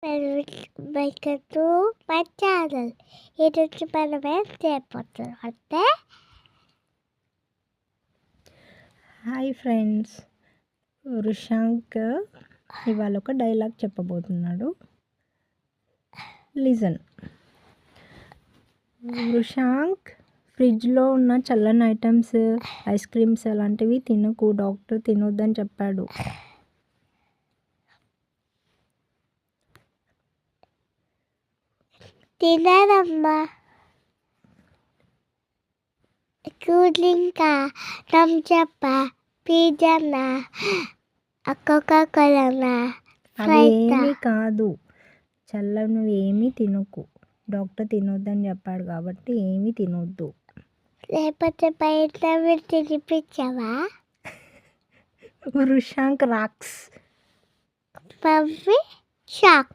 Welcome to my channel. ఈరోజు మనం ఏం చేయబోతున్నాం అంటే హాయ్ ఫ్రెండ్స్, రుషాంక్ ఇవాళ ఒక డైలాగ్ చెప్పబోతున్నాడు. లిజన్. రుషాంక్, ఫ్రిడ్జ్లో ఉన్న చల్లని ఐటమ్స్, ఐస్ క్రీమ్స్ అలాంటివి తినకు, డాక్టర్ తినొద్దని చెప్పాడు. తినరమ్మా. కూల్ డ్రింకా, థమ్స్అప్, పిజ్జానా, కోకా కోలానా, అవేమీ కాదు, చల్లనివి ఏమీ తినకు, డాక్టర్ తినొద్దని చెప్పాడు కాబట్టి ఏమీ తినొద్దు. లేకపోతే బయట తినిపించావా? రుషాంక్ రాక్స్. Mummy shock.